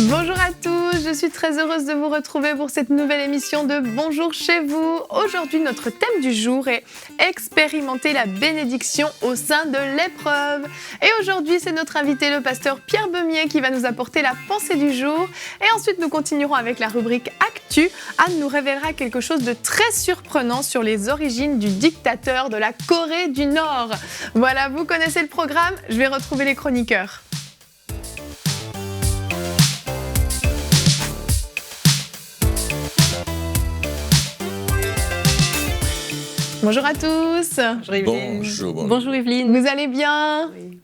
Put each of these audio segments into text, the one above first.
Bonjour à tous, je suis très heureuse de vous retrouver pour cette nouvelle émission de Bonjour chez vous. Aujourd'hui, notre thème du jour est expérimenter la bénédiction au sein de l'épreuve. Et aujourd'hui, c'est notre invité, le pasteur Pierre Beumier, qui va nous apporter la pensée du jour. Et ensuite, nous continuerons avec la rubrique Actu. Anne nous révélera quelque chose de très surprenant sur les origines du dictateur de la Corée du Nord. Voilà, vous connaissez le programme, je vais retrouver les chroniqueurs. Bonjour à tous. Bonjour Evelyne. Bonjour Evelyne. Vous allez bien ? Oui.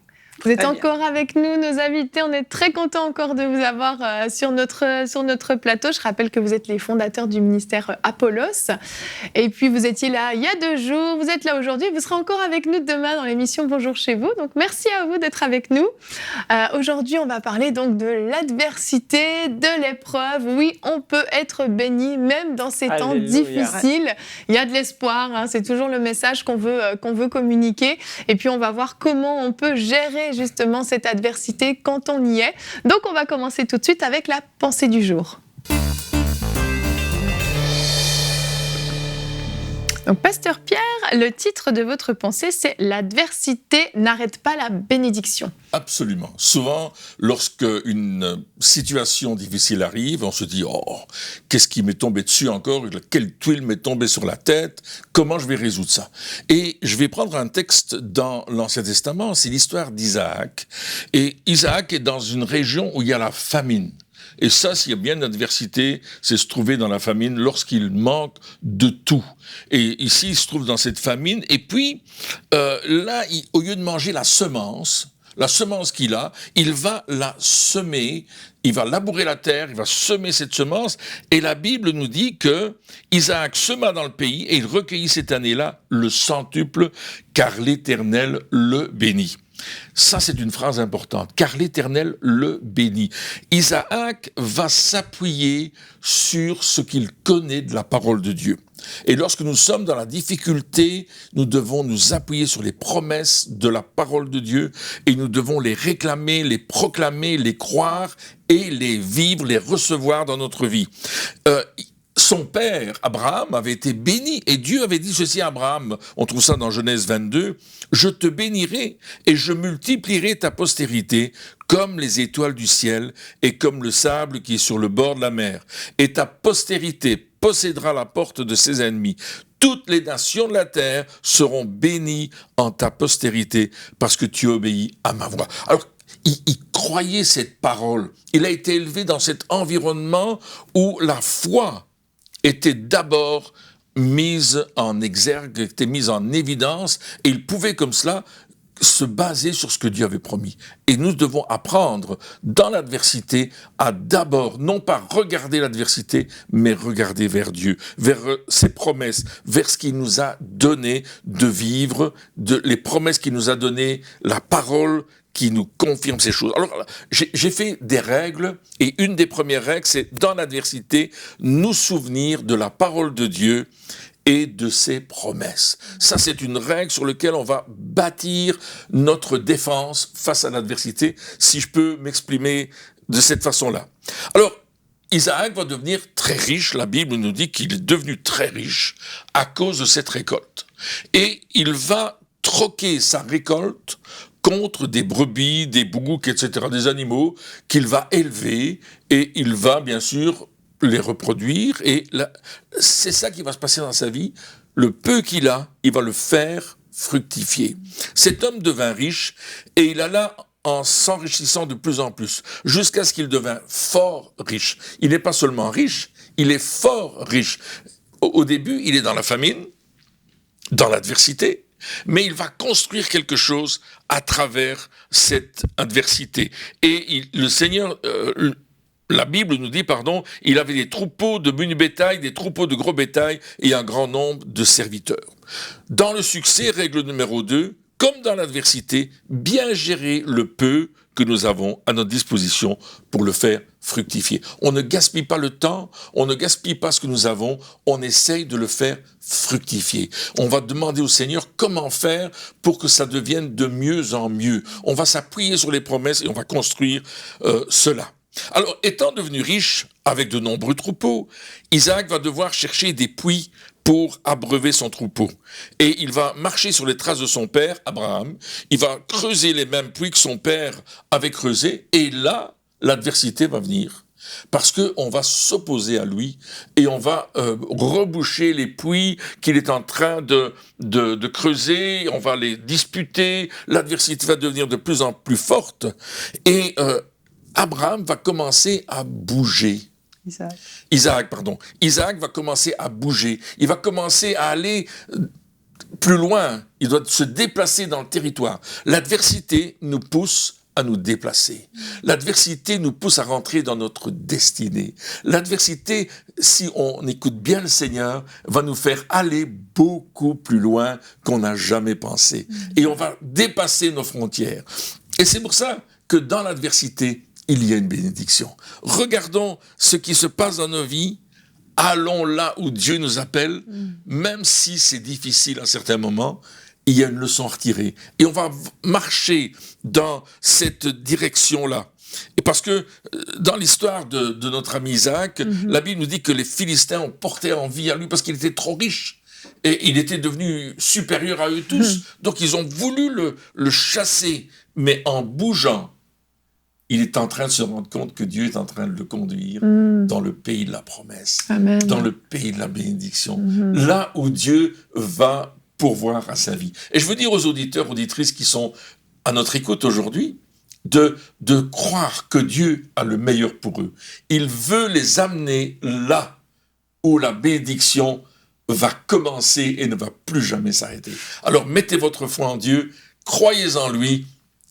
Vous êtes Très encore avec nous, nos invités. On est très contents encore de vous avoir sur notre plateau. Je rappelle que vous êtes les fondateurs du ministère Apollos. Et puis, vous étiez là il y a 2 jours. Vous êtes là aujourd'hui. Vous serez encore avec nous demain dans l'émission Bonjour chez vous. Donc, merci à vous d'être avec nous. Aujourd'hui, on va parler donc de l'adversité, de l'épreuve. Oui, on peut être béni même dans ces temps difficiles. Il y a de l'espoir. Hein. C'est toujours le message qu'on veut communiquer. Et puis, on va voir comment on peut gérer justement cette adversité quand on y est. Donc on va commencer tout de suite avec la pensée du jour. Donc pasteur Pierre, le titre de votre pensée c'est « L'adversité n'arrête pas la bénédiction ». Absolument. Souvent, lorsque une situation difficile arrive, on se dit « Oh, qu'est-ce qui m'est tombé dessus encore ? Quelle tuile m'est tombée sur la tête ? Comment je vais résoudre ça ?» Et je vais prendre un texte dans l'Ancien Testament, c'est l'histoire d'Isaac. Et Isaac est dans une région où il y a la famine. Et ça, s'il y a bien une adversité, c'est se trouver dans la famine lorsqu'il manque de tout. Et ici, il se trouve dans cette famine. Et puis, là, au lieu de manger la semence qu'il a, il va la semer, il va labourer la terre, il va semer cette semence. Et la Bible nous dit que Isaac sema dans le pays et il recueillit cette année-là le centuple, car l'Éternel le bénit. Ça, c'est une phrase importante, car l'Éternel le bénit. Isaac va s'appuyer sur ce qu'il connaît de la parole de Dieu. Et lorsque nous sommes dans la difficulté, nous devons nous appuyer sur les promesses de la parole de Dieu et nous devons les réclamer, les proclamer, les croire et les vivre, les recevoir dans notre vie. Son père, Abraham, avait été béni et Dieu avait dit ceci à Abraham, on trouve ça dans Genèse 22, « Je te bénirai et je multiplierai ta postérité comme les étoiles du ciel et comme le sable qui est sur le bord de la mer. Et ta postérité possédera la porte de ses ennemis. Toutes les nations de la terre seront bénies en ta postérité parce que tu obéis à ma voix. » Alors, il croyait cette parole. Il a été élevé dans cet environnement où la foi était d'abord mise en exergue, était mise en évidence, et il pouvait comme cela se baser sur ce que Dieu avait promis. Et nous devons apprendre dans l'adversité à d'abord, non pas regarder l'adversité, mais regarder vers Dieu, vers ses promesses, vers ce qu'il nous a donné de vivre, les promesses qu'il nous a données, la parole qui nous confirme ces choses. Alors, j'ai fait des règles, et une des premières règles, c'est dans l'adversité, nous souvenir de la parole de Dieu et de ses promesses. Ça, c'est une règle sur laquelle on va bâtir notre défense face à l'adversité, si je peux m'exprimer de cette façon-là. Alors, Isaac va devenir très riche. La Bible nous dit qu'il est devenu très riche à cause de cette récolte. Et il va troquer sa récolte contre des brebis, des boucs, etc., des animaux qu'il va élever et il va bien sûr les reproduire. Et c'est ça qui va se passer dans sa vie. Le peu qu'il a, il va le faire fructifier. Cet homme devint riche et il alla en s'enrichissant de plus en plus, jusqu'à ce qu'il devint fort riche. Il n'est pas seulement riche, il est fort riche. Au début, il est dans la famine, dans l'adversité, mais il va construire quelque chose à travers cette adversité. Et le Seigneur la Bible nous dit, il avait des troupeaux de menu bétail, des troupeaux de gros bétail et un grand nombre de serviteurs. Dans le succès, règle numéro 2, comme dans l'adversité, bien gérer le peu que nous avons à notre disposition pour le faire fructifier. On ne gaspille pas le temps, on ne gaspille pas ce que nous avons, on essaye de le faire fructifier. On va demander au Seigneur comment faire pour que ça devienne de mieux en mieux. On va s'appuyer sur les promesses et on va construire cela. Alors, étant devenu riche avec de nombreux troupeaux, Isaac va devoir chercher des puits pour abreuver son troupeau. Et il va marcher sur les traces de son père, Abraham. Il va creuser les mêmes puits que son père avait creusés. Et là, l'adversité va venir. Parce qu'on va s'opposer à lui et on va reboucher les puits qu'il est en train de creuser. On va les disputer. L'adversité va devenir de plus en plus forte. Et Abraham va commencer à bouger. Isaac va commencer à bouger. Il va commencer à aller plus loin. Il doit se déplacer dans le territoire. L'adversité nous pousse à nous déplacer. L'adversité nous pousse à rentrer dans notre destinée. L'adversité, si on écoute bien le Seigneur, va nous faire aller beaucoup plus loin qu'on n'a jamais pensé. Et on va dépasser nos frontières. Et c'est pour ça que dans l'adversité, il y a une bénédiction. Regardons ce qui se passe dans nos vies. Allons là où Dieu nous appelle, même si c'est difficile à certains moments, il y a une leçon à retirer. Et on va marcher dans cette direction-là. Et parce que dans l'histoire de notre ami Isaac, la Bible nous dit que les Philistins ont porté envie à lui parce qu'il était trop riche. Et il était devenu supérieur à eux tous. Donc ils ont voulu le chasser. Mais en bougeant, il est en train de se rendre compte que Dieu est en train de le conduire dans le pays de la promesse, Amen. Dans le pays de la bénédiction, là où Dieu va pourvoir à sa vie. Et je veux dire aux auditeurs, auditrices qui sont à notre écoute aujourd'hui, de croire que Dieu a le meilleur pour eux. Il veut les amener là où la bénédiction va commencer et ne va plus jamais s'arrêter. Alors mettez votre foi en Dieu, croyez en lui,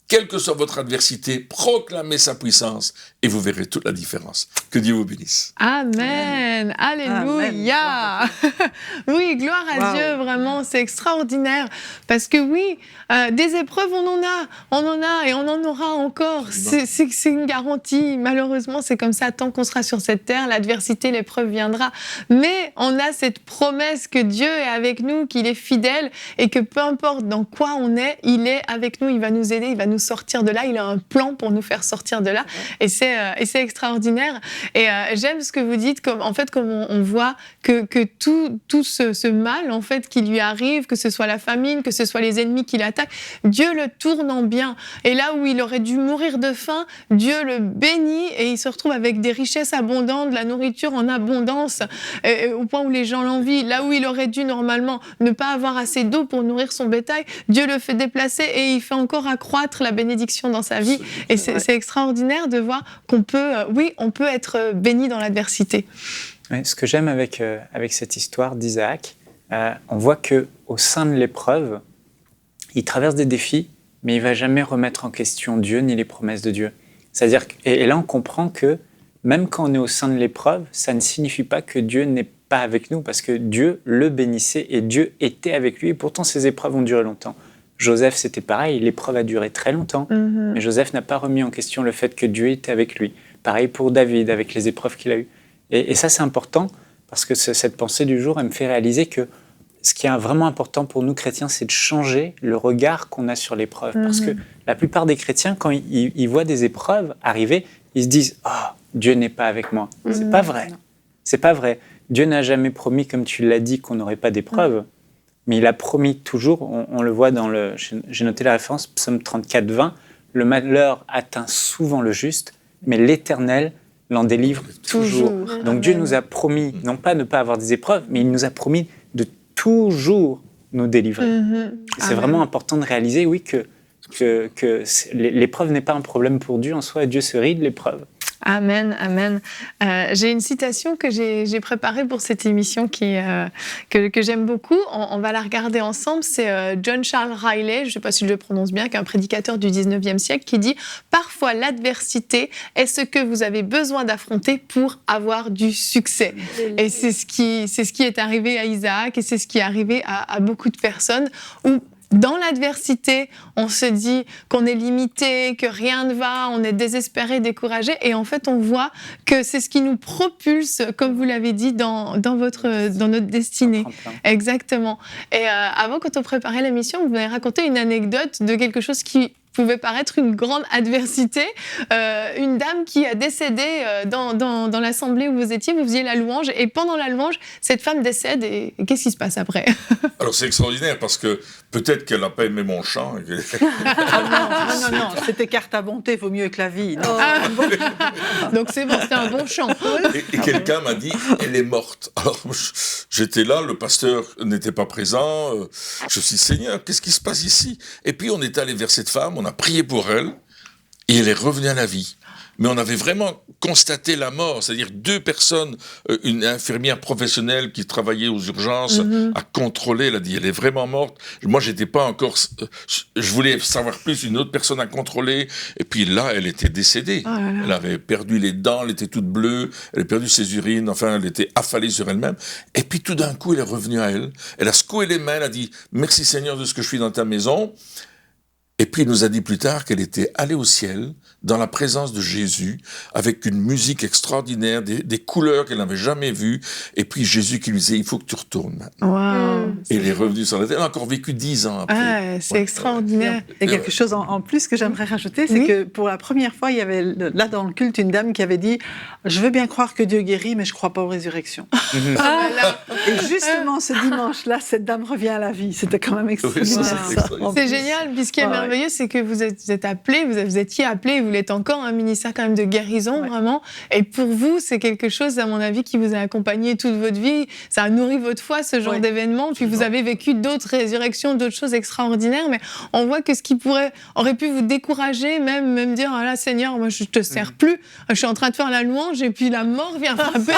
quelle que soit votre adversité, proclamez sa puissance et vous verrez toute la différence. Que Dieu vous bénisse. Amen. Alléluia. Amen. Oui, gloire à Dieu, vraiment, c'est extraordinaire. Parce que oui, des épreuves, on en a et on en aura encore. C'est une garantie. Malheureusement, c'est comme ça, tant qu'on sera sur cette terre, l'adversité, l'épreuve viendra. Mais on a cette promesse que Dieu est avec nous, qu'il est fidèle et que peu importe dans quoi on est, il est avec nous, il va nous aider, il va nous sortir de là, il a un plan pour nous faire sortir de là. Et c'est extraordinaire. Et j'aime ce que vous dites, comme on voit que tout ce mal en fait qui lui arrive, que ce soit la famine, que ce soit les ennemis qui l'attaquent, Dieu le tourne en bien. Et là où il aurait dû mourir de faim, Dieu le bénit et il se retrouve avec des richesses abondantes, de la nourriture en abondance, au point où les gens l'envient. Là où il aurait dû normalement ne pas avoir assez d'eau pour nourrir son bétail, Dieu le fait déplacer et il fait encore accroître la bénédiction dans sa vie. Et c'est extraordinaire de voir qu'on peut, on peut être béni dans l'adversité. Oui, ce que j'aime avec cette histoire d'Isaac, on voit qu'au sein de l'épreuve, il traverse des défis, mais il ne va jamais remettre en question Dieu ni les promesses de Dieu. C'est-à-dire, et là on comprend que même quand on est au sein de l'épreuve, ça ne signifie pas que Dieu n'est pas avec nous, parce que Dieu le bénissait et Dieu était avec lui, et pourtant ces épreuves ont duré longtemps. Joseph, c'était pareil, l'épreuve a duré très longtemps, mais Joseph n'a pas remis en question le fait que Dieu était avec lui. Pareil pour David, avec les épreuves qu'il a eues. Et ça, c'est important, parce que cette pensée du jour, elle me fait réaliser que ce qui est vraiment important pour nous chrétiens, c'est de changer le regard qu'on a sur l'épreuve. Parce que la plupart des chrétiens, quand ils voient des épreuves arriver, ils se disent « Oh, Dieu n'est pas avec moi ». C'est pas vrai. C'est pas vrai. Dieu n'a jamais promis, comme tu l'as dit, qu'on n'aurait pas d'épreuves. Mais il a promis toujours, on le voit dans j'ai noté la référence, Psaume 34, 20, le malheur atteint souvent le juste, mais l'Éternel l'en délivre toujours. Donc Dieu nous a promis, non pas ne pas avoir des épreuves, mais il nous a promis de toujours nous délivrer. C'est vraiment important de réaliser, oui, que l'épreuve n'est pas un problème pour Dieu en soi, et Dieu se rit de l'épreuve. Amen, amen. J'ai une citation que j'ai préparée pour cette émission que j'aime beaucoup. On va la regarder ensemble. C'est John Charles Riley, je ne sais pas si je le prononce bien, qui est un prédicateur du 19e siècle, qui dit « Parfois, l'adversité est ce que vous avez besoin d'affronter pour avoir du succès. » Et c'est ce qui est arrivé à Isaac et c'est ce qui est arrivé à beaucoup de personnes où dans l'adversité, on se dit qu'on est limité, que rien ne va, on est désespéré, découragé. Et en fait, on voit que c'est ce qui nous propulse, comme vous l'avez dit, dans notre destinée. Exactement. Et avant, quand on préparait l'émission, vous m'avez raconté une anecdote de quelque chose qui pouvait paraître une grande adversité. Une dame qui a décédé dans l'assemblée où vous étiez, vous faisiez la louange, et pendant la louange, cette femme décède, et qu'est-ce qui se passe après? Alors c'est extraordinaire, parce que peut-être qu'elle n'a pas aimé mon chant. Non, c'était carte à bonté, vaut mieux que la vie. Donc c'est bon, c'était un bon chant. Et quelqu'un m'a dit, elle est morte. Alors j'étais là, le pasteur n'était pas présent, je me suis dit, Seigneur, qu'est-ce qui se passe ici? Et puis on est allé vers cette femme, on a prié pour elle, et elle est revenue à la vie. Mais on avait vraiment constaté la mort, c'est-à-dire 2 personnes, une infirmière professionnelle qui travaillait aux urgences, a contrôlé, elle a dit, elle est vraiment morte. Moi, j'étais pas encore, je voulais savoir plus, une autre personne a contrôlé, et puis là, elle était décédée. Oh là là. Elle avait perdu les dents, elle était toute bleue, elle avait perdu ses urines, enfin, elle était affalée sur elle-même. Et puis tout d'un coup, elle est revenue à elle. Elle a secoué les mains, elle a dit, merci Seigneur de ce que je suis dans ta maison. Et puis, il nous a dit plus tard qu'elle était allée au ciel, dans la présence de Jésus, avec une musique extraordinaire, des couleurs qu'elle n'avait jamais vues. Et puis, Jésus qui lui disait, il faut que tu retournes maintenant. Wow. Et elle est revenue sur la terre. Elle a encore vécu 10 ans après. C'est extraordinaire. Et quelque chose en plus que j'aimerais rajouter, c'est que pour la première fois, il y avait là dans le culte une dame qui avait dit, je veux bien croire que Dieu guérit, mais je ne crois pas aux résurrections. Et justement, ce dimanche-là, cette dame revient à la vie. C'était quand même extraordinaire. C'est génial, puisqu'il y a merveilleux, c'est que vous êtes appelés, vous étiez appelés, vous l'êtes encore, un ministère quand même de guérison, vraiment. Et pour vous, c'est quelque chose, à mon avis, qui vous a accompagné toute votre vie. Ça a nourri votre foi, ce genre d'événement. Puis vous avez vécu d'autres résurrections, d'autres choses extraordinaires. Mais on voit que ce qui aurait pu vous décourager, même dire, ah là, Seigneur, moi, je te sers plus. Je suis en train de faire la louange et puis la mort vient frapper.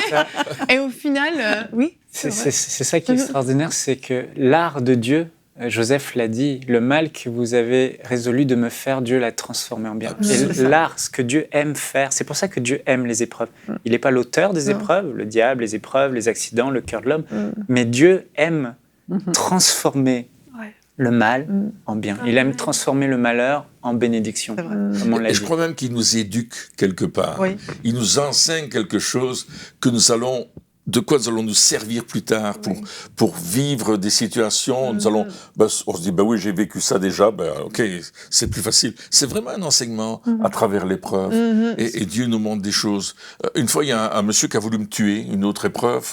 Et au final, oui. C'est ça qui est extraordinaire, c'est que l'art de Dieu, Joseph l'a dit, le mal que vous avez résolu de me faire, Dieu l'a transformé en bien. Et l'art, ce que Dieu aime faire, c'est pour ça que Dieu aime les épreuves. Il n'est pas l'auteur des épreuves, le diable, les épreuves, les accidents, le cœur de l'homme, mais Dieu aime transformer le mal en bien. Il aime transformer le malheur en bénédiction. Comme on l'a dit. Je crois même qu'il nous éduque quelque part. Il nous enseigne quelque chose que de quoi nous allons nous servir plus tard pour vivre des situations. Nous allons, on se dit, oui, j'ai vécu ça déjà, ok, c'est plus facile. C'est vraiment un enseignement à travers l'épreuve. Et Dieu nous montre des choses. Une fois, il y a un monsieur qui a voulu me tuer, une autre épreuve.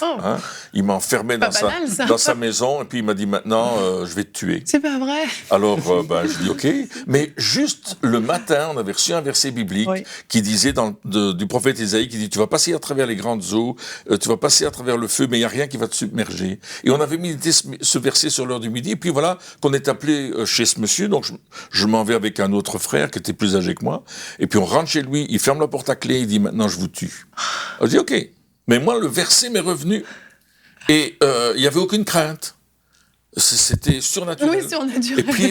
Il m'a enfermé dans sa maison, et puis il m'a dit, maintenant, je vais te tuer. C'est pas vrai. Alors, je dis, ok. Mais juste le matin, on avait reçu un verset biblique qui disait, du prophète Isaïe, qui dit, tu vas passer à travers les grandes eaux, tu vas passer à travers le feu, mais il n'y a rien qui va te submerger. Et on avait médité ce verset sur l'heure du midi, et puis voilà qu'on est appelé chez ce monsieur, donc je m'en vais avec un autre frère qui était plus âgé que moi, et puis on rentre chez lui, il ferme la porte à clé, il dit, maintenant je vous tue. On dit, ok. Mais moi, le verset m'est revenu, et il n'y avait aucune crainte. C'était surnaturel. Oui, surnaturel. Et puis,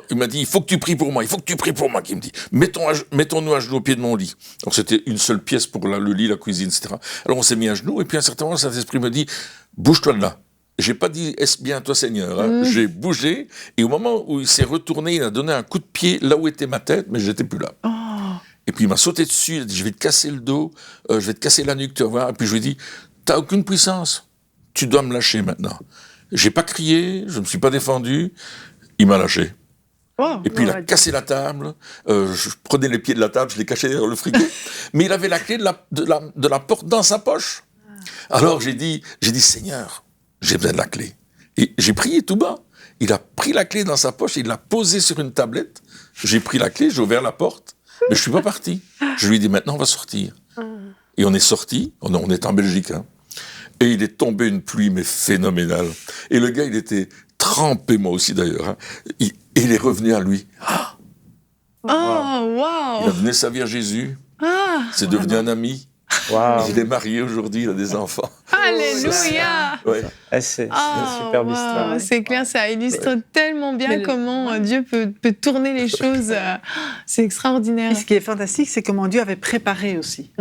il m'a dit, il faut que tu pries pour moi, qu'il me dit. Mettons-nous à genoux au pied de mon lit. Donc, c'était une seule pièce pour le lit, la cuisine, etc. Alors, on s'est mis à genoux, et puis, à un certain moment, Saint-Esprit me dit, bouge-toi de là. J'ai pas dit, est-ce bien toi, Seigneur? J'ai bougé, et au moment où il s'est retourné, il a donné un coup de pied là où était ma tête, mais j'étais plus là. Et puis, il m'a sauté dessus, il a dit, je vais te casser le dos, je vais te casser la nuque, tu vas voir. Et puis, je lui ai dit, t'as aucune puissance. Tu dois me lâcher maintenant. J'ai pas crié, je me suis pas défendu, il m'a lâché. Et puis il a cassé la table, je prenais les pieds de la table, je les cachais derrière le frigo, mais il avait la clé de la porte dans sa poche. Alors j'ai dit, Seigneur, j'ai besoin de la clé. Et j'ai prié tout bas. Il a pris la clé dans sa poche, il l'a posée sur une tablette, j'ai pris la clé, j'ai ouvert la porte, mais je suis pas parti. Je lui ai dit, maintenant on va sortir. Et on est sorti, on est en Belgique, et il est tombé une pluie, mais phénoménale. Et le gars, il était trempé, moi aussi d'ailleurs. Et il est revenu à lui. Wow. Il a donné sa vie à Jésus. C'est devenu un ami. Wow. Il est marié aujourd'hui, il a des enfants. Alléluia. Ouais. C'est une superbe histoire. C'est clair, ça illustre tellement bien comment Dieu peut tourner les choses. C'est extraordinaire. Et ce qui est fantastique, c'est comment Dieu avait préparé aussi.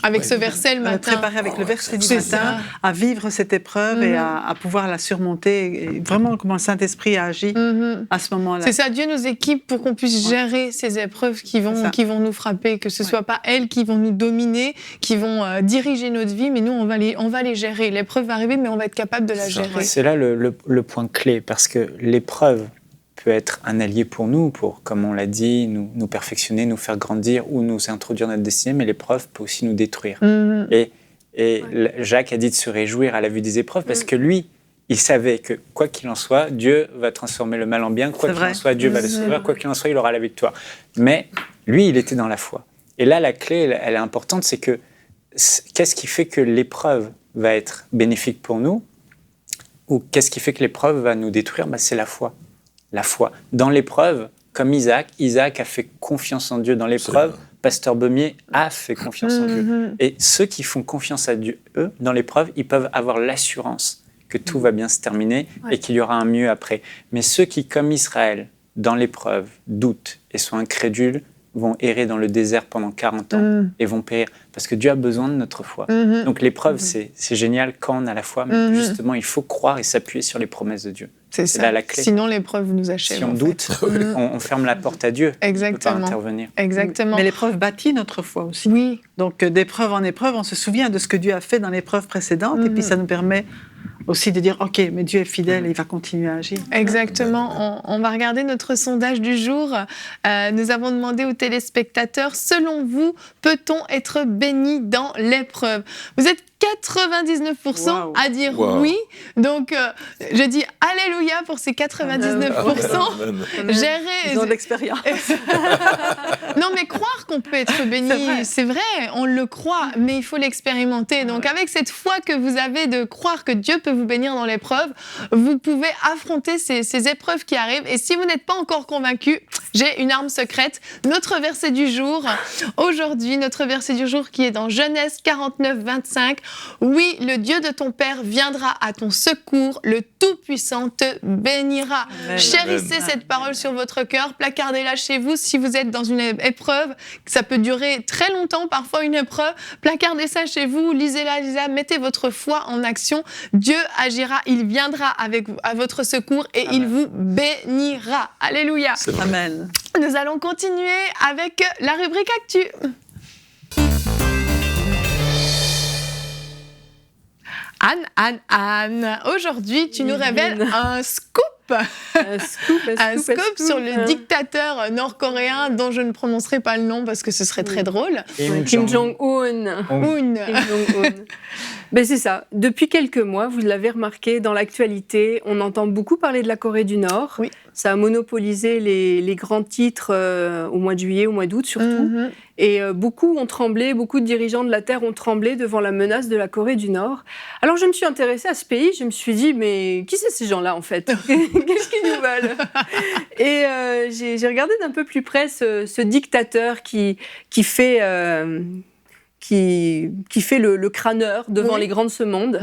Avec ce verset le matin. Préparé avec le verset du matin à vivre cette épreuve et à pouvoir la surmonter. Et vraiment, comment le Saint-Esprit a agi à ce moment-là. C'est ça, Dieu nous équipe pour qu'on puisse gérer ces épreuves qui vont nous frapper, que ce soit pas elles qui vont nous dominer, qui vont diriger notre vie, mais nous, on va les gérer. L'épreuve va arriver, mais on va être capable de la gérer. C'est là le point clé, parce que l'épreuve peut être un allié pour nous, pour, comme on l'a dit, nous perfectionner, nous faire grandir ou nous introduire notre destinée, mais l'épreuve peut aussi nous détruire. Et Jacques a dit de se réjouir à la vue des épreuves, parce que lui, il savait que, quoi qu'il en soit, Dieu va transformer le mal en bien, quoi qu'il en soit, Dieu va le sauver, quoi qu'il en soit, il aura la victoire. Mais lui, il était dans la foi. Et là, la clé, elle est importante, c'est que qu'est-ce qui fait que l'épreuve va être bénéfique pour nous, ou qu'est-ce qui fait que l'épreuve va nous détruire? C'est la foi. La foi. Dans l'épreuve, comme Isaac a fait confiance en Dieu dans l'épreuve, Pasteur Baumier a fait confiance en Dieu. Et ceux qui font confiance à Dieu, eux, dans l'épreuve, ils peuvent avoir l'assurance que tout va bien se terminer et qu'il y aura un mieux après. Mais ceux qui, comme Israël, dans l'épreuve, doutent et sont incrédules, vont errer dans le désert pendant 40 ans et vont périr. Parce que Dieu a besoin de notre foi. Donc l'épreuve, c'est génial quand on a la foi, mais justement, il faut croire et s'appuyer sur les promesses de Dieu. C'est là la clé. Sinon, l'épreuve nous achève. Si on doute, on ferme la porte à Dieu. Exactement. On ne peut pas intervenir. Exactement. Mais l'épreuve bâtit notre foi aussi. Oui. Donc, d'épreuve en épreuve, on se souvient de ce que Dieu a fait dans l'épreuve précédente, et puis ça nous permet aussi de dire, OK, mais Dieu est fidèle et il va continuer à agir. Exactement. On va regarder notre sondage du jour. Nous avons demandé aux téléspectateurs, selon vous, peut-on être béni dans l'épreuve? Vous êtes 99% à dire oui. Donc, je dis Alléluia pour ces 99%. Gérer. Ils ont de l'expérience. Non, mais croire qu'on peut être béni, c'est vrai, on le croit, mais il faut l'expérimenter. Donc, avec cette foi que vous avez de croire que Dieu peut vous bénir dans l'épreuve, vous pouvez affronter ces épreuves qui arrivent. Et si vous n'êtes pas encore convaincu, j'ai une arme secrète. Notre verset du jour, aujourd'hui, notre verset du jour qui est dans Genèse 49, 25. Oui, le Dieu de ton père viendra à ton secours, le Tout-Puissant te bénira. Amen. Chérissez cette parole sur votre cœur, placardez-la chez vous si vous êtes dans une épreuve. Ça peut durer très longtemps, parfois une épreuve. Placardez ça chez vous, lisez-la, mettez votre foi en action. Dieu agira, il viendra à votre secours et il vous bénira. Alléluia. Amen. Nous allons continuer avec la rubrique Actu. Anne, aujourd'hui, tu nous révèles un scoop. Un scoop sur le dictateur nord-coréen dont je ne prononcerai pas le nom parce que ce serait très drôle. Kim Jong-un. Ben c'est ça. Depuis quelques mois, vous l'avez remarqué, dans l'actualité, on entend beaucoup parler de la Corée du Nord. Oui. Ça a monopolisé les grands titres au mois de juillet, au mois d'août surtout. Et beaucoup ont tremblé, beaucoup de dirigeants de la Terre ont tremblé devant la menace de la Corée du Nord. Alors je me suis intéressée à ce pays, je me suis dit, mais qui c'est ces gens-là en fait? Qu'est-ce qu'ils nous veulent? Et j'ai regardé d'un peu plus près ce dictateur qui fait le crâneur devant les grands de ce monde.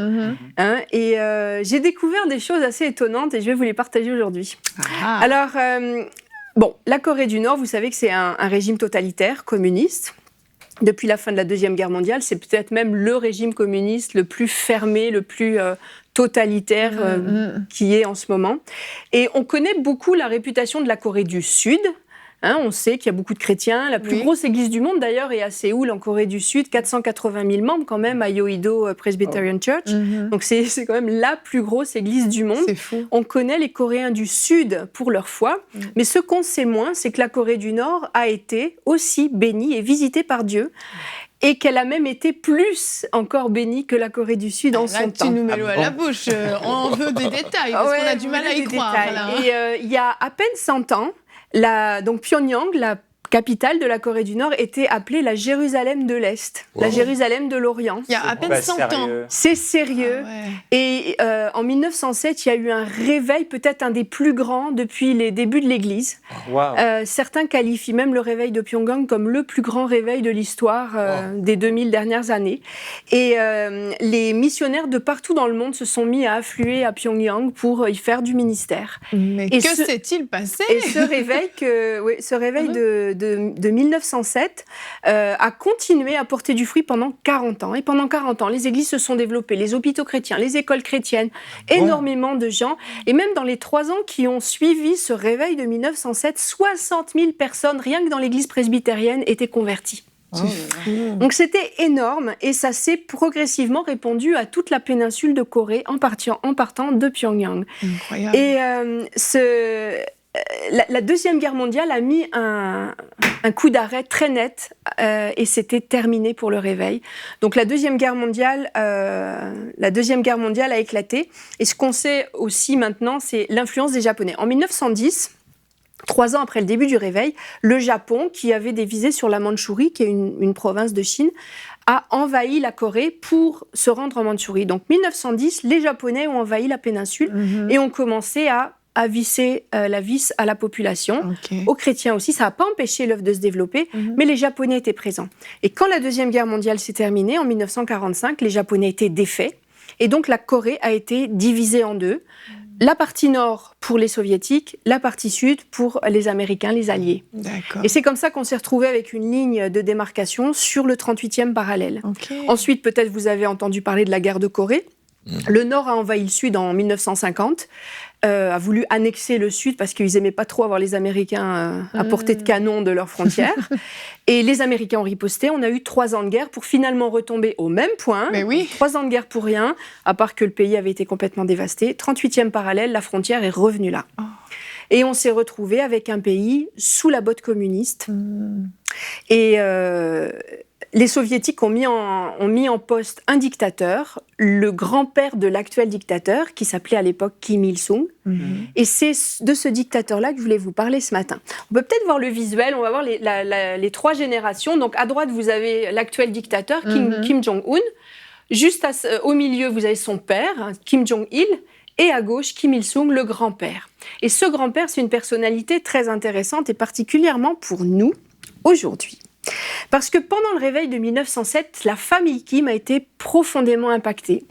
Et j'ai découvert des choses assez étonnantes et je vais vous les partager aujourd'hui. Alors, la Corée du Nord, vous savez que c'est un régime totalitaire, communiste. Depuis la fin de la Deuxième Guerre mondiale, c'est peut-être même le régime communiste le plus fermé, le plus totalitaire qui est en ce moment. Et on connaît beaucoup la réputation de la Corée du Sud. On sait qu'il y a beaucoup de chrétiens. La plus grosse église du monde, d'ailleurs, est à Séoul, en Corée du Sud. 480 000 membres, quand même, à Yoido Presbyterian Church. Donc, c'est quand même la plus grosse église du monde. C'est fou. On connaît les Coréens du Sud pour leur foi. Mais ce qu'on sait moins, c'est que la Corée du Nord a été aussi bénie et visitée par Dieu. Et qu'elle a même été plus encore bénie que la Corée du Sud en son temps. Tu nous mets l'eau à la bouche. On veut des détails, parce qu'on a du mal à y croire. Et il y a à peine 100 ans, donc Pyongyang, la capitale de la Corée du Nord était appelée la Jérusalem de l'Est, la Jérusalem de l'Orient. Il y a à peine 100 ans. C'est sérieux. Et en 1907, il y a eu un réveil, peut-être un des plus grands depuis les débuts de l'Église. Certains qualifient même le réveil de Pyongyang comme le plus grand réveil de l'histoire des 2000 dernières années. Et les missionnaires de partout dans le monde se sont mis à affluer à Pyongyang pour y faire du ministère. Mais que s'est-il passé? Et ce réveil de 1907 a continué à porter du fruit pendant 40 ans. Et pendant 40 ans, les églises se sont développées, les hôpitaux chrétiens, les écoles chrétiennes, énormément de gens. Et même dans les 3 ans qui ont suivi ce réveil de 1907, 60 000 personnes, rien que dans l'église presbytérienne, étaient converties. Donc c'était énorme et ça s'est progressivement répandu à toute la péninsule de Corée en partant de Pyongyang. Incroyable. Et la Deuxième Guerre mondiale a mis un coup d'arrêt très net et c'était terminé pour le réveil. Donc la Deuxième Guerre mondiale a éclaté. Et ce qu'on sait aussi maintenant, c'est l'influence des Japonais. En 1910, 3 ans après le début du réveil, le Japon, qui avait des visées sur la Mandchourie, qui est une province de Chine, a envahi la Corée pour se rendre en Mandchourie. Donc 1910, les Japonais ont envahi la péninsule et ont commencé à visser la vis à la population, aux chrétiens aussi. Ça n'a pas empêché l'œuvre de se développer, mais les Japonais étaient présents. Et quand la Deuxième Guerre mondiale s'est terminée, en 1945, les Japonais étaient défaits. Et donc la Corée a été divisée en 2. La partie nord pour les soviétiques, la partie sud pour les Américains, les Alliés. Et c'est comme ça qu'on s'est retrouvé avec une ligne de démarcation sur le 38e parallèle. Ensuite, peut-être vous avez entendu parler de la guerre de Corée. Le nord a envahi le sud en 1950, a voulu annexer le sud parce qu'ils n'aimaient pas trop avoir les Américains à portée de canon de leurs frontières. Et les Américains ont riposté. On a eu 3 ans de guerre pour finalement retomber au même point. 3 ans de guerre pour rien, à part que le pays avait été complètement dévasté. 38e parallèle, la frontière est revenue là. Et on s'est retrouvé avec un pays sous la botte communiste. Et les Soviétiques ont mis en poste un dictateur, le grand-père de l'actuel dictateur, qui s'appelait à l'époque Kim Il-sung. Et c'est de ce dictateur-là que je voulais vous parler ce matin. On peut peut-être voir le visuel, on va voir les 3 générations. Donc à droite, vous avez l'actuel dictateur, Kim Jong-un. Juste au milieu, vous avez son père, Kim Jong-il. Et à gauche, Kim Il-sung, le grand-père. Et ce grand-père, c'est une personnalité très intéressante et particulièrement pour nous, aujourd'hui. Parce que pendant le réveil de 1907, la famille Kim a été profondément impactée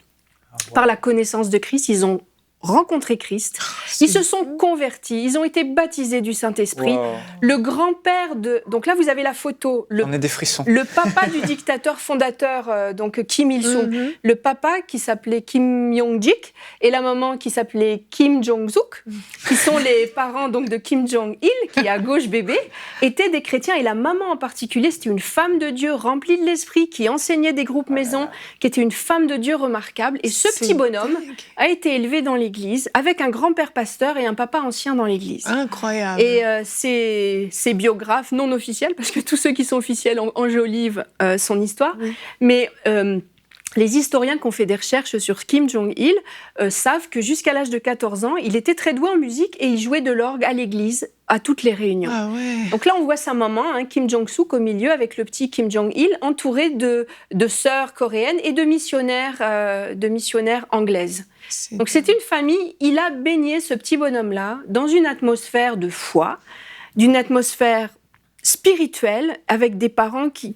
par la connaissance de Christ. Ils ont rencontré Christ, ils se sont convertis, ils ont été baptisés du Saint-Esprit. Le grand-père de... Donc là, vous avez la photo. On a des frissons. Le papa du dictateur fondateur, donc Kim Il-sung. Le papa qui s'appelait Kim Yong-jik et la maman qui s'appelait Kim Jong-suk, qui sont les parents donc, de Kim Jong-il, qui est à gauche bébé, étaient des chrétiens. Et la maman en particulier, c'était une femme de Dieu remplie de l'Esprit, qui enseignait des groupes maison, qui était une femme de Dieu remarquable. Et ce petit bonhomme a été élevé dans l'église avec un grand-père pasteur et un papa ancien dans l'église. Incroyable. Et ces biographes non officiels, parce que tous ceux qui sont officiels enjolivent son histoire, mais les historiens qui ont fait des recherches sur Kim Jong-il savent que jusqu'à l'âge de 14 ans, il était très doué en musique et il jouait de l'orgue à l'église à toutes les réunions. Donc là, on voit sa maman, Kim Jong-suk, au milieu, avec le petit Kim Jong-il, entouré de sœurs coréennes et de missionnaires anglaises. Donc c'est une famille, il a baigné ce petit bonhomme-là dans une atmosphère de foi, d'une atmosphère spirituelle, avec des parents qui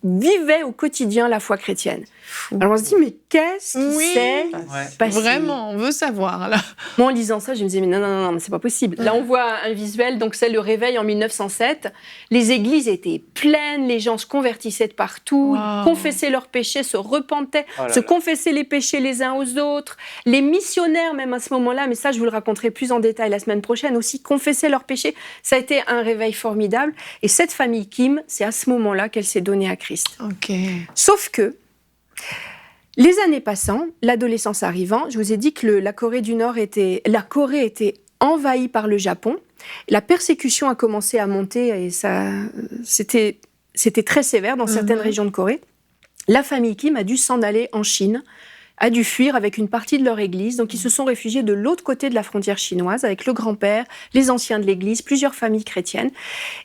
vivaient au quotidien la foi chrétienne. Alors on se dit, mais qu'est-ce qui s'est passé ? Vraiment, on veut savoir, là. Moi, en lisant ça, je me disais, mais non, mais c'est pas possible. Là, on voit un visuel, donc c'est le réveil en 1907. Les églises étaient pleines, les gens se convertissaient de partout, confessaient leurs péchés, se repentaient, confessaient les péchés les uns aux autres. Les missionnaires, même à ce moment-là, mais ça, je vous le raconterai plus en détail la semaine prochaine, aussi confessaient leurs péchés. Ça a été un réveil formidable. Et cette famille Kim, c'est à ce moment-là qu'elle s'est donnée à Christ. Sauf que, les années passant, l'adolescence arrivant, je vous ai dit que la Corée était envahie par le Japon. La persécution a commencé à monter et c'était très sévère dans certaines régions de Corée. La famille Kim a dû s'en aller en Chine a dû fuir avec une partie de leur église. Donc, ils se sont réfugiés de l'autre côté de la frontière chinoise avec le grand-père, les anciens de l'église, plusieurs familles chrétiennes.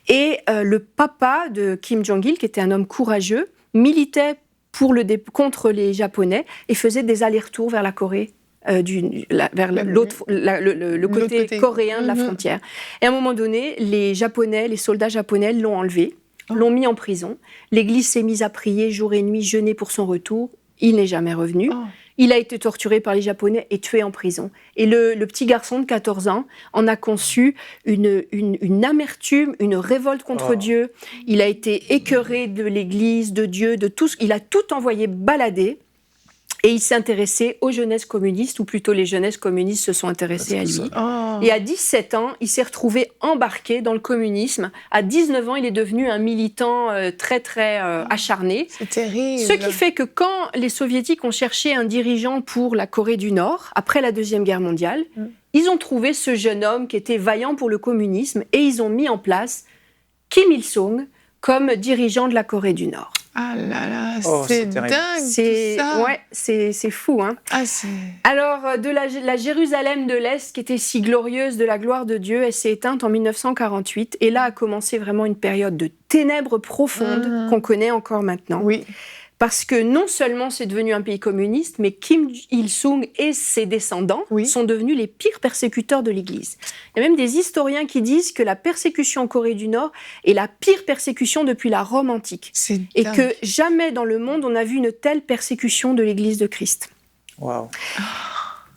Et le papa de Kim Jong-il, qui était un homme courageux, militait contre les Japonais et faisait des allers-retours vers la Corée. Vers le côté coréen de la frontière. Et à un moment donné, les soldats japonais l'ont enlevé, l'ont mis en prison. L'église s'est mise à prier jour et nuit, jeûner pour son retour. Il n'est jamais revenu. Il a été torturé par les Japonais et tué en prison. Et le petit garçon de 14 ans en a conçu une amertume, une révolte contre Dieu. Il a été écœuré de l'église, de Dieu, de tout. Il a tout envoyé balader. Et il s'est intéressé aux jeunesses communistes, ou plutôt les jeunesses communistes se sont intéressées à lui. Et à 17 ans, il s'est retrouvé embarqué dans le communisme. À 19 ans, il est devenu un militant très, très acharné. C'est terrible. Ce qui fait que quand les Soviétiques ont cherché un dirigeant pour la Corée du Nord, après la Deuxième Guerre mondiale, ils ont trouvé ce jeune homme qui était vaillant pour le communisme et ils ont mis en place Kim Il-sung comme dirigeant de la Corée du Nord. Ah là là, c'est dingue c'est, tout ça. Ouais, c'est fou. Hein. Alors, de la Jérusalem de l'Est, qui était si glorieuse de la gloire de Dieu, elle s'est éteinte en 1948. Et là a commencé vraiment une période de ténèbres profondes qu'on connaît encore maintenant. Oui. Parce que non seulement c'est devenu un pays communiste, mais Kim Il-sung et ses descendants sont devenus les pires persécuteurs de l'Église. Il y a même des historiens qui disent que la persécution en Corée du Nord est la pire persécution depuis la Rome antique. Et que jamais dans le monde on n'a vu une telle persécution de l'Église de Christ. Waouh.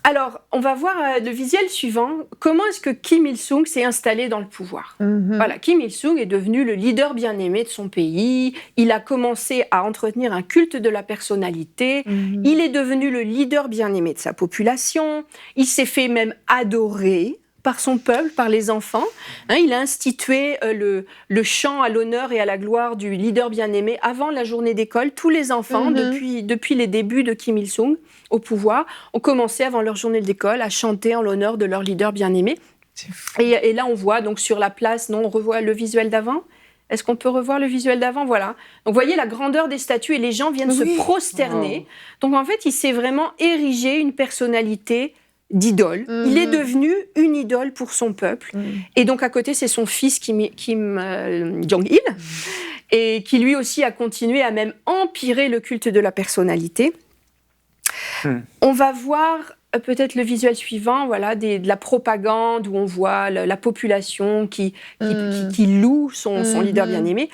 Alors, on va voir le visuel suivant. Comment est-ce que Kim Il-sung s'est installé dans le pouvoir ? Voilà, Kim Il-sung est devenu le leader bien-aimé de son pays. Il a commencé à entretenir un culte de la personnalité. Il est devenu le leader bien-aimé de sa population. Il s'est fait même adorer par son peuple, par les enfants. Il a institué le chant à l'honneur et à la gloire du leader bien-aimé avant la journée d'école. Tous les enfants, depuis les débuts de Kim Il-sung au pouvoir, ont commencé avant leur journée d'école à chanter en l'honneur de leur leader bien-aimé. Et là, on voit donc sur la place, on revoit le visuel d'avant. Est-ce qu'on peut revoir le visuel d'avant ? Voilà. Donc, vous voyez la grandeur des statues et les gens viennent se prosterner. Donc, en fait, il s'est vraiment érigé une personnalité d'idole. Il est devenu une idole pour son peuple. Et donc, à côté, c'est son fils Kim Jong-il, et qui lui aussi a continué à même empirer le culte de la personnalité. On va voir peut-être le visuel suivant, voilà, de la propagande où on voit la population qui loue son leader bien-aimé.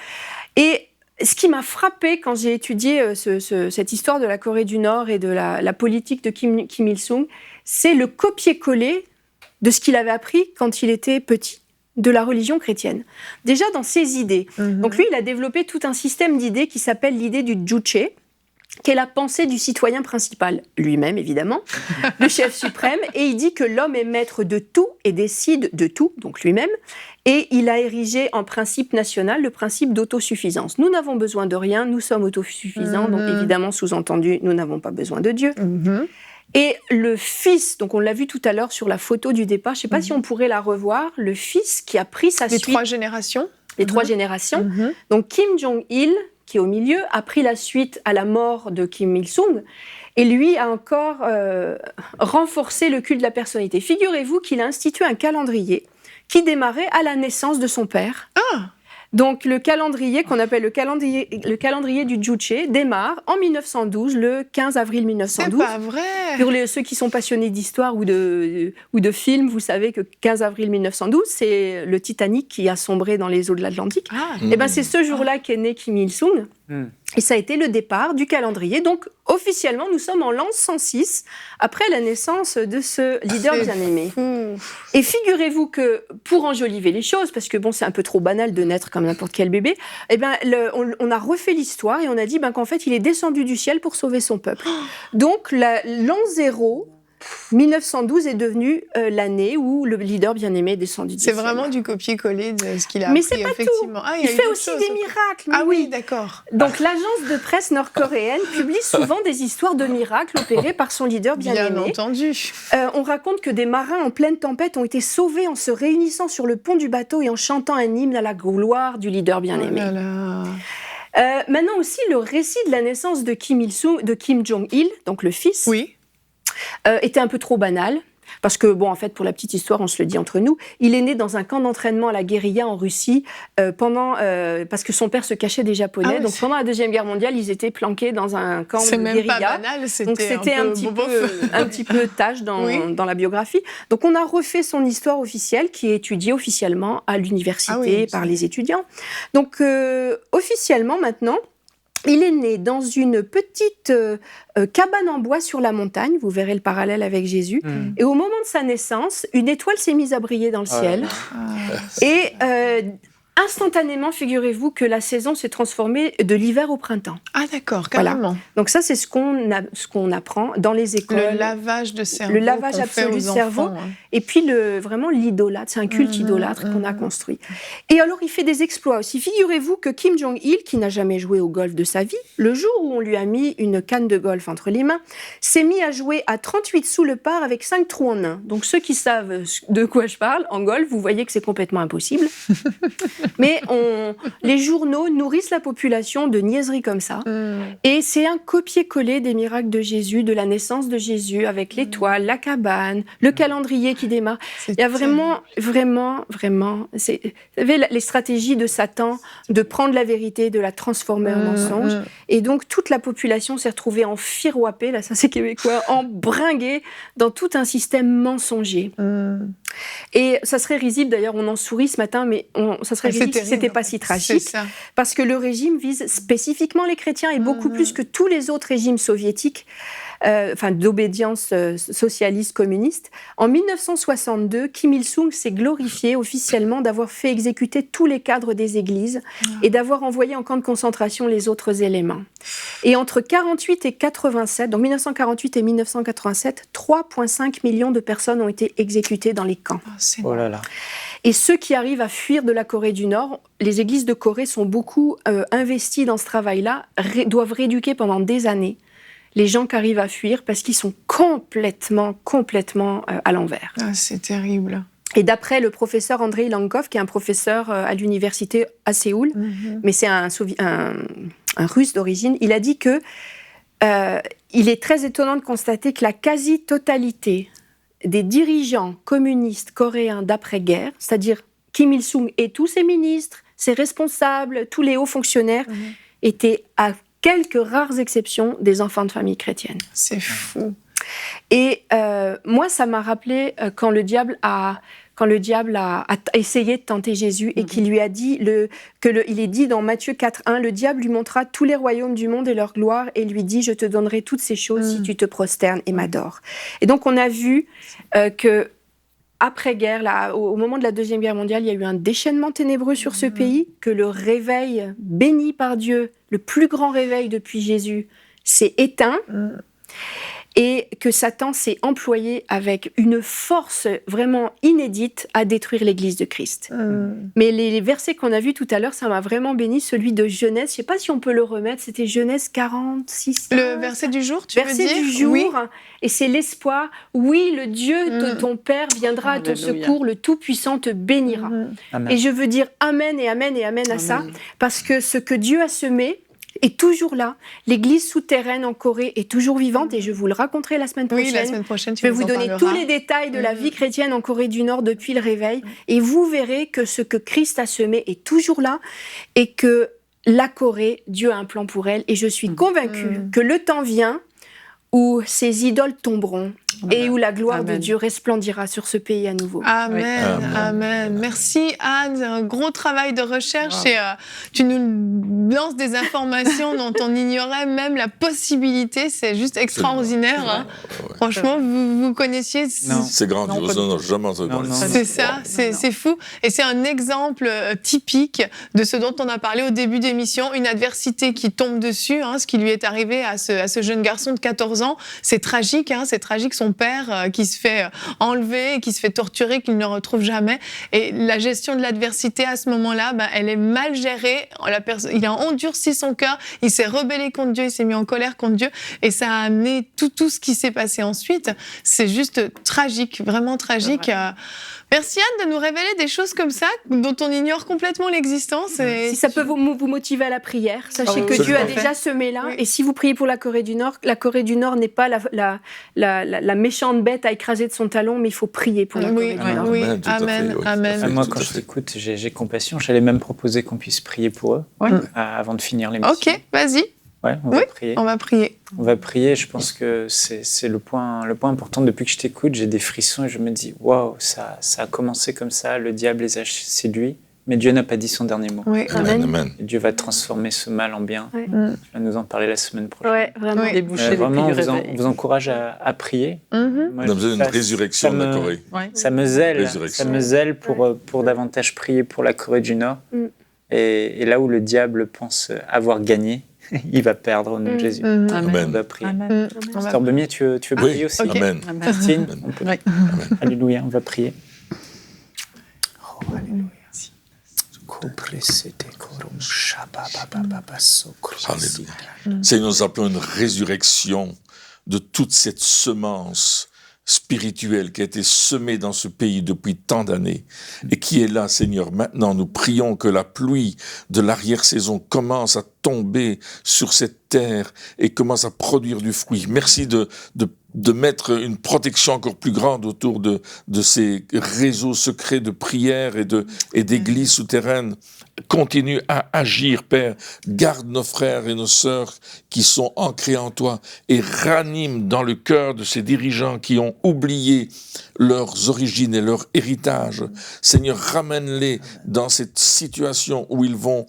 Et ce qui m'a frappée quand j'ai étudié cette histoire de la Corée du Nord et de la politique de Kim Il-sung, c'est le copier-coller de ce qu'il avait appris quand il était petit, de la religion chrétienne. Déjà dans ses idées. Donc lui, il a développé tout un système d'idées qui s'appelle l'idée du Juche, qui est la pensée du citoyen principal, lui-même évidemment, le chef suprême, et il dit que l'homme est maître de tout et décide de tout, donc lui-même, et il a érigé en principe national le principe d'autosuffisance. Nous n'avons besoin de rien, nous sommes autosuffisants, donc évidemment, sous-entendu, nous n'avons pas besoin de Dieu. Et le fils, donc on l'a vu tout à l'heure sur la photo du départ, je ne sais pas si on pourrait la revoir, le fils qui a pris sa suite. Les 3 générations. Les 3 générations. Donc Kim Jong-il, qui est au milieu, a pris la suite à la mort de Kim Il-sung, et lui a encore renforcé le culte de la personnalité. Figurez-vous qu'il a institué un calendrier qui démarrait à la naissance de son père. Donc le calendrier qu'on appelle le calendrier du Juche démarre en 1912, le 15 avril 1912. C'est pas vrai. Pour ceux qui sont passionnés d'histoire ou de films, vous savez que 15 avril 1912, c'est le Titanic qui a sombré dans les eaux de l'Atlantique. Et ben c'est ce jour-là qu'est né Kim Il-sung. Et ça a été le départ du calendrier. Donc, officiellement, nous sommes en l'an 106, après la naissance de ce leader bien-aimé. Et figurez-vous que, pour enjoliver les choses, parce que bon, c'est un peu trop banal de naître comme n'importe quel bébé, eh ben, on a refait l'histoire et on a dit qu'en fait, il est descendu du ciel pour sauver son peuple. Donc, l'an 0... 1912 est devenu l'année où le leader bien-aimé est descendu du ciel. C'est vraiment du copier-coller de ce qu'il a appris, mais c'est pas effectivement. tout. Il fait aussi des miracles. Oui, d'accord. Donc l'agence de presse nord-coréenne publie souvent des histoires de miracles opérés par son leader bien-aimé. Bien entendu. On raconte que des marins en pleine tempête ont été sauvés en se réunissant sur le pont du bateau et en chantant un hymne à la gloire du leader bien-aimé. Maintenant aussi, le récit de la naissance de Kim Jong-il, donc le fils, était un peu trop banal. Parce que, bon, en fait, pour la petite histoire, on se le dit entre nous, il est né dans un camp d'entraînement à la guérilla en Russie parce que son père se cachait des Japonais. Donc, pendant la Deuxième Guerre mondiale, ils étaient planqués dans un camp de guérilla. C'est même pas banal, c'était un petit peu tâche dans la biographie. Donc, on a refait son histoire officielle qui est étudiée officiellement à l'université par les étudiants. Donc, officiellement, maintenant, il est né dans une petite cabane en bois sur la montagne, vous verrez le parallèle avec Jésus, et au moment de sa naissance, une étoile s'est mise à briller dans le ciel, et instantanément, figurez-vous que la saison s'est transformée de l'hiver au printemps. Ah d'accord, carrément. Voilà. Donc ça, c'est ce qu'on apprend dans les écoles. Le lavage de cerveau. Le lavage absolu du cerveau. Et puis vraiment l'idolâtre, c'est un culte idolâtre qu'on a construit. Et alors, il fait des exploits aussi. Figurez-vous que Kim Jong-il, qui n'a jamais joué au golf de sa vie, le jour où on lui a mis une canne de golf entre les mains, s'est mis à jouer à 38 sous le par avec 5 trous en un. Donc ceux qui savent de quoi je parle, en golf, vous voyez que c'est complètement impossible. Mais les journaux nourrissent la population de niaiseries comme ça. Et c'est un copier-coller des miracles de Jésus, de la naissance de Jésus, avec l'étoile, la cabane, le calendrier qui démarre. Il y a vraiment... Vous savez, les stratégies de Satan de prendre la vérité, de la transformer en mensonge. Et donc, toute la population s'est retrouvée en firoapée, là ça c'est québécois, embringuée dans tout un système mensonger. Et ça serait risible, d'ailleurs, on en sourit ce matin, mais ça serait risible si c'était pas si tragique. Parce que le régime vise spécifiquement les chrétiens et beaucoup plus que tous les autres régimes soviétiques, d'obédience socialiste communiste. En 1962, Kim Il-sung s'est glorifié officiellement d'avoir fait exécuter tous les cadres des églises et d'avoir envoyé en camp de concentration les autres éléments. Et entre 48 et 87, donc 1948 et 1987, 3,5 millions de personnes ont été exécutées dans les camps. Oh là là. Et ceux qui arrivent à fuir de la Corée du Nord, les églises de Corée sont beaucoup investies dans ce travail-là, doivent rééduquer pendant des années les gens qui arrivent à fuir parce qu'ils sont complètement à l'envers. Ah, c'est terrible. Et d'après le professeur Andrei Lankov, qui est un professeur à l'université à Séoul, mais c'est un Russe d'origine, il a dit que il est très étonnant de constater que la quasi-totalité des dirigeants communistes coréens d'après-guerre, c'est-à-dire Kim Il-sung et tous ses ministres, ses responsables, tous les hauts fonctionnaires, étaient à quelques rares exceptions des enfants de famille chrétienne. C'est fou. Et moi, ça m'a rappelé quand le diable a essayé de tenter Jésus et qu'il lui a dit, il est dit dans Matthieu 4,1, le diable lui montra tous les royaumes du monde et leur gloire et lui dit, je te donnerai toutes ces choses si tu te prosternes et m'adores. Et donc, on a vu que après-guerre, là, au moment de la Deuxième Guerre mondiale, il y a eu un déchaînement ténébreux sur ce pays, que le réveil béni par Dieu, le plus grand réveil depuis Jésus, s'est éteint. Et que Satan s'est employé avec une force vraiment inédite à détruire l'Église de Christ. Mais les versets qu'on a vus tout à l'heure, ça m'a vraiment béni, celui de Genèse, je ne sais pas si on peut le remettre, c'était Genèse 46. Le verset du jour, tu veux dire ? Verset du jour, oui. Et c'est l'espoir. Oui, le Dieu de ton Père viendra à ton secours, le Tout-Puissant te bénira. Et je veux dire amen et amen et amen à ça, parce que ce que Dieu a semé, est toujours là. L'Église souterraine en Corée est toujours vivante et je vous le raconterai la semaine prochaine. Oui, la semaine prochaine, je vais vous donner tous les détails de la vie chrétienne en Corée du Nord depuis le réveil et vous verrez que ce que Christ a semé est toujours là et que la Corée, Dieu a un plan pour elle et je suis convaincue que le temps vient où ces idoles tomberont et où la gloire de Dieu resplendira sur ce pays à nouveau. Amen. Merci Anne, un gros travail de recherche et tu nous lances des informations dont on ignorait même la possibilité, c'est juste extraordinaire. Franchement, vous connaissiez... Non. C'est grandiose, non, jamais entendu. C'est ça, c'est fou. Et c'est un exemple typique de ce dont on a parlé au début d'émission, une adversité qui tombe dessus, ce qui lui est arrivé à ce jeune garçon de 14 ans. C'est tragique, son son père qui se fait enlever, qui se fait torturer, qu'il ne retrouve jamais. Et la gestion de l'adversité à ce moment-là, elle est mal gérée. Il a endurci son cœur, il s'est rebellé contre Dieu, il s'est mis en colère contre Dieu, et ça a amené tout ce qui s'est passé ensuite. C'est juste tragique, vraiment tragique. Merci Anne de nous révéler des choses comme ça, dont on ignore complètement l'existence. Si ça peut vous motiver à la prière, sachez que Dieu a déjà semé là. Oui. Et si vous priez pour la Corée du Nord n'est pas la méchante bête à écraser de son talon, mais il faut prier pour la Corée du Nord. Oui, amen. Moi, quand je t'écoute, j'ai compassion. J'allais même proposer qu'on puisse prier pour eux avant de finir l'émission. Ok, vas-y. Ouais, on va prier. On va prier. Je pense que c'est le point important. Depuis que je t'écoute, j'ai des frissons et je me dis waouh, ça a commencé comme ça. Le diable les a séduits, mais Dieu n'a pas dit son dernier mot. Oui. Amen. Et Dieu va transformer ce mal en bien. Ouais. Tu vas nous en parler la semaine prochaine. Ouais, vraiment. Déboucher vraiment, on vous encourage à prier. Moi, on a besoin d'une résurrection de la Corée. Ça me zèle pour davantage prier pour la Corée du Nord. Et là où le diable pense avoir gagné, il va perdre au nom de Jésus. Amen. On va prier. Pasteur Bemier, tu veux prier aussi? Okay. Amen. Christine, Alléluia, on va prier. Oh, Alléluia. Alléluia. Seigneur, nous appelons une résurrection de toute cette semence spirituelle qui a été semée dans ce pays depuis tant d'années et qui est là, Seigneur. Maintenant, nous prions que la pluie de l'arrière-saison commence à tomber sur cette terre et commence à produire du fruit. Merci de mettre une protection encore plus grande autour de ces réseaux secrets de prière et d'églises souterraines. Continue à agir, Père. Garde nos frères et nos sœurs qui sont ancrés en toi et ranime dans le cœur de ces dirigeants qui ont oublié leurs origines et leur héritage. Seigneur, ramène-les dans cette situation où ils vont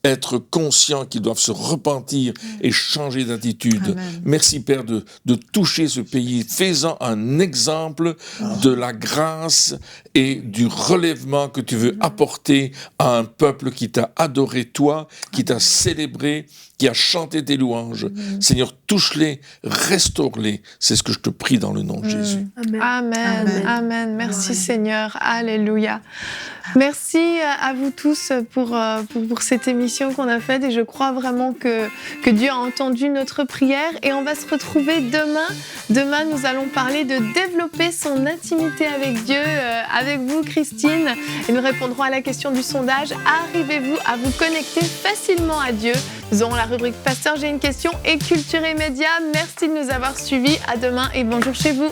être conscients qu'ils doivent se repentir et changer d'attitude. Amen. Merci, Père, de toucher ce pays. Fais-en un exemple de la grâce et du relèvement que tu veux apporter à un peuple qui t'a adoré, toi, qui t'a célébré, qui a chanté tes louanges. Seigneur, touche-les, restaure-les. C'est ce que je te prie dans le nom de Jésus. Amen. Merci Seigneur. Alléluia. Merci à vous tous pour cette émission qu'on a faite et je crois vraiment que Dieu a entendu notre prière et on va se retrouver demain. Demain, nous allons parler de développer son intimité avec Dieu, avec vous Christine, et nous répondrons à la question du sondage. Arrivez-vous à vous connecter facilement à Dieu? Nous aurons la rubrique Pasteur, j'ai une question et Culture et Médias. Merci de nous avoir suivis. À demain et bonjour chez vous.